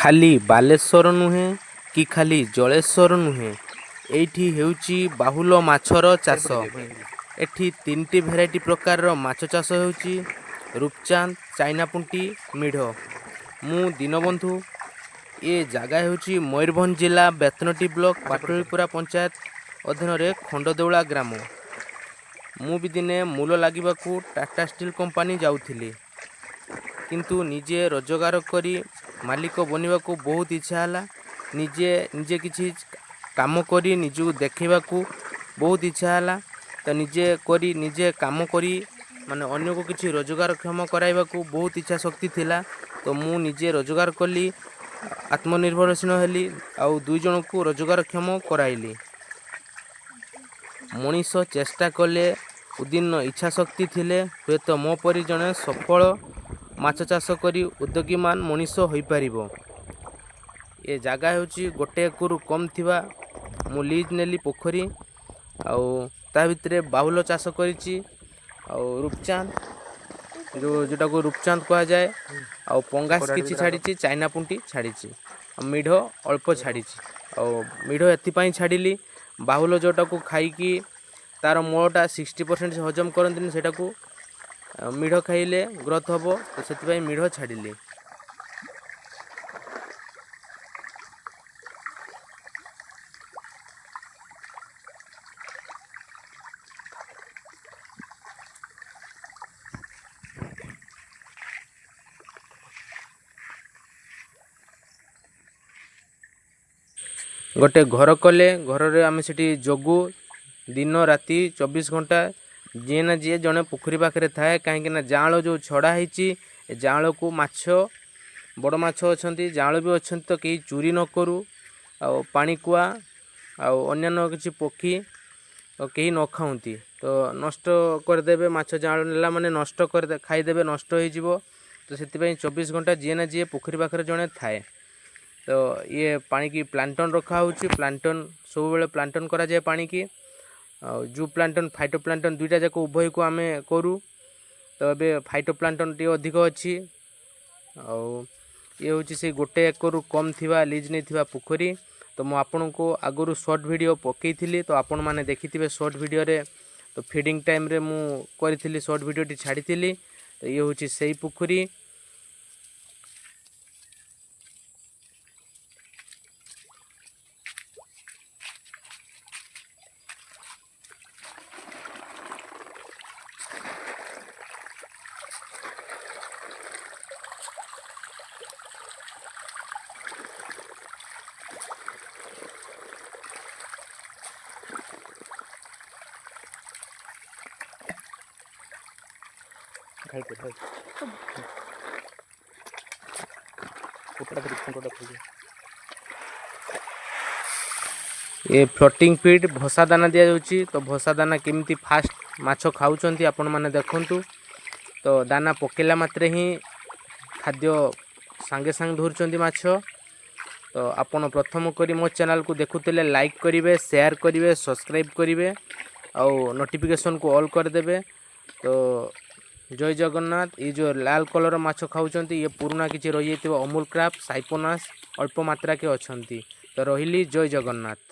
ଖାଲି ବାଲେଶ୍ୱର ନୁହେଁ କି ଖାଲି ଜଳେଶ୍ୱର ନୁହେଁ, ଏଇଠି ହେଉଛି ବାହୁଲ ମାଛର ଚାଷ। ଏଠି ତିନିଟି ଭେରାଇଟି ପ୍ରକାରର ମାଛ ଚାଷ ହେଉଛି, ରୂପଚାନ୍ଦ, ଚାଇନାପୁଣ୍ଟି, ମିଢ଼। ମୁଁ ଦୀନବନ୍ଧୁ। ଏ ଜାଗା ହେଉଛି ମୟୂରଭଞ୍ଜ ଜିଲ୍ଲା ବେତନଟୀ ବ୍ଲକ ପାଟଳିପୁରା ପଞ୍ଚାୟତ ଅଧୀନରେ ଖଣ୍ଡଦେଉଳା ଗ୍ରାମ। ମୁଁ ବି ଦିନେ ମୂଲ ଲାଗିବାକୁ ଟାଟା ଷ୍ଟିଲ୍ କମ୍ପାନୀ ଯାଉଥିଲି, କିନ୍ତୁ ନିଜେ ରୋଜଗାର କରି ମାଲିକ ବନିବାକୁ ବହୁତ ଇଚ୍ଛା ହେଲା। ନିଜେ କିଛି କାମ କରି ନିଜକୁ ଦେଖାଇବାକୁ ବହୁତ ଇଚ୍ଛା ହେଲା। ତ ନିଜେ କାମ କରି ମାନେ ଅନ୍ୟକୁ କିଛି ରୋଜଗାରକ୍ଷମ କରାଇବାକୁ ବହୁତ ଇଚ୍ଛା ଶକ୍ତି ଥିଲା। ତ ମୁଁ ନିଜେ ରୋଜଗାର କଲି, ଆତ୍ମନିର୍ଭରଶୀଳ ହେଲି, ଆଉ 2 ଜଣଙ୍କୁ ରୋଜଗାରକ୍ଷମ କରାଇଲି। ମଣିଷ ଚେଷ୍ଟା କଲେ, ଉଦ୍ଦିନ୍ନ ଇଚ୍ଛା ଶକ୍ତି ଥିଲେ ହୁଏତ ମୋ ପରି ଜଣେ ସଫଳ ମାଛ ଚାଷ କରି ଉଦ୍ୟୋଗୀମାନ ମଣିଷ ହୋଇପାରିବ। ଏ ଜାଗା ହେଉଛି 1 ଏକରରୁ କମ୍ ଥିବା। ମୁଁ ଲିଜ୍ ନେଲି ପୋଖରୀ, ଆଉ ତା ଭିତରେ ବାହୁଲ ଚାଷ କରିଛି, ଆଉ ରୂପଚାନ୍ଦ ଯେଉଁଟାକୁ ରୂପଚାନ୍ଦ କୁହାଯାଏ, ଆଉ ପଙ୍ଗାସ କିଛି ଛାଡ଼ିଛି, ଚାଇନାପୁଣ୍ଟି ଛାଡ଼ିଛି, ଆଉ ମିଢ଼ ଅଳ୍ପ ଛାଡ଼ିଛି। ଆଉ ମିଢ଼ ଏଥିପାଇଁ ଛାଡ଼ିଲି, ବାହୁଲ ଯେଉଁଟାକୁ ଖାଇକି ତା'ର ମୂଳଟା 60% ହଜମ କରନ୍ତିନି, ସେଇଟାକୁ ମିଢ଼ ଖାଇଲେ ଗ୍ରୋଥ୍ ହେବ, ତ ସେଥିପାଇଁ ମିଢ଼ ଛାଡ଼ିଲି। ଗୋଟେ ଘର କଲେ, ଘରରେ ଆମେ ସେଠି ଜଗୁ, ଦିନ ରାତି 24 ଘଣ୍ଟା। ଯିଏ ନା ଯିଏ ଜଣେ ପୋଖରୀ ପାଖରେ ଥାଏ, କାହିଁକିନା ଜାଆଁଳ ଯେଉଁ ଛଡ଼ା ହେଇଛି, ଏ ଜାଆଁଳକୁ ବଡ଼ ମାଛ ଅଛନ୍ତି, ଜାଆଁଳ ବି ଅଛନ୍ତି, ତ କେହି ଚୁରି ନ କରୁ। ଆଉ ପାଣିକୁଆ ଆଉ ଅନ୍ୟାନ୍ୟ କିଛି ପକ୍ଷୀ କେହି ନ ଖାଆନ୍ତି, ତ ନଷ୍ଟ କରିଦେବେ। ମାଛ ଜାଆଁଳ ନେଲା ମାନେ ଖାଇଦେବେ, ନଷ୍ଟ ହେଇଯିବ। ତ ସେଥିପାଇଁ 24 ଘଣ୍ଟା ଯିଏ ନା ଯିଏ ପୋଖରୀ ପାଖରେ ଜଣେ ଥାଏ। ତ ଇଏ ପାଣିକି ପ୍ଲାଣ୍ଟନ୍ ରଖାହେଉଛି, ପ୍ଲାଣ୍ଟନ୍ ସବୁବେଳେ ପ୍ଲାଣ୍ଟନ୍ କରାଯାଏ ପାଣିକି। ଆଉ ଜୁ ପ୍ଲାଣ୍ଟନ୍, ଫାଇଟୋ ପ୍ଲାଣ୍ଟନ୍, 2ଟା ଯାକ ଉଭୟକୁ ଆମେ କରୁ। ତ ଏବେ ଫାଇଟୋ ପ୍ଲାଣ୍ଟନ୍ ଟିକେ ଅଧିକ ଅଛି। ଆଉ ଇଏ ହେଉଛି ସେଇ 1 ଏକରରୁ କମ୍ ଥିବା ଲିଜ୍ ନେଇଥିବା ପୋଖରୀ। ତ ମୁଁ ଆପଣଙ୍କୁ ଆଗରୁ ସର୍ଟ ଭିଡ଼ିଓ ପକାଇଥିଲି, ତ ଆପଣମାନେ ଦେଖିଥିବେ ସର୍ଟ ଭିଡ଼ିଓରେ। ତ ଫିଡ଼ିଂ ଟାଇମ୍ରେ ମୁଁ କରିଥିଲି, ସର୍ଟ ଭିଡ଼ିଓଟି ଛାଡ଼ିଥିଲି। ତ ଇଏ ହେଉଛି ସେଇ ପୋଖରୀ। ଏ ଫ୍ଲୋଟିଂ ଫିଡ୍ ଭସା ଦାନା ଦିଆଯାଉଛି। ତ ଭସା ଦାନା କେମିତି ଫାଷ୍ଟ ମାଛ ଖାଉଛନ୍ତି ଆପଣମାନେ ଦେଖନ୍ତୁ। ତ ଦାନା ପକାଇଲା ମାତ୍ରେ ହିଁ ଖାଦ୍ୟ ସାଙ୍ଗେ ଧରୁଛନ୍ତି ମାଛ। ତ ଆପଣ ପ୍ରଥମ କରି ମୋ ଚ୍ୟାନେଲକୁ ଦେଖୁଥିଲେ ଲାଇକ୍ କରିବେ, ସେୟାର କରିବେ, ସବସ୍କ୍ରାଇବ୍ କରିବେ, ଆଉ ନୋଟିଫିକେସନ୍କୁ ଅଲ୍ କରିଦେବେ। ତ ଜୟ ଜଗନ୍ନାଥ। ये जो लाल कलर माछ खाऊँच ये पुराना किसी रही अमूल क्राफ्ट साइपोनास अल्प मात्रा के अच्छा। तो रही जय जगन्नाथ।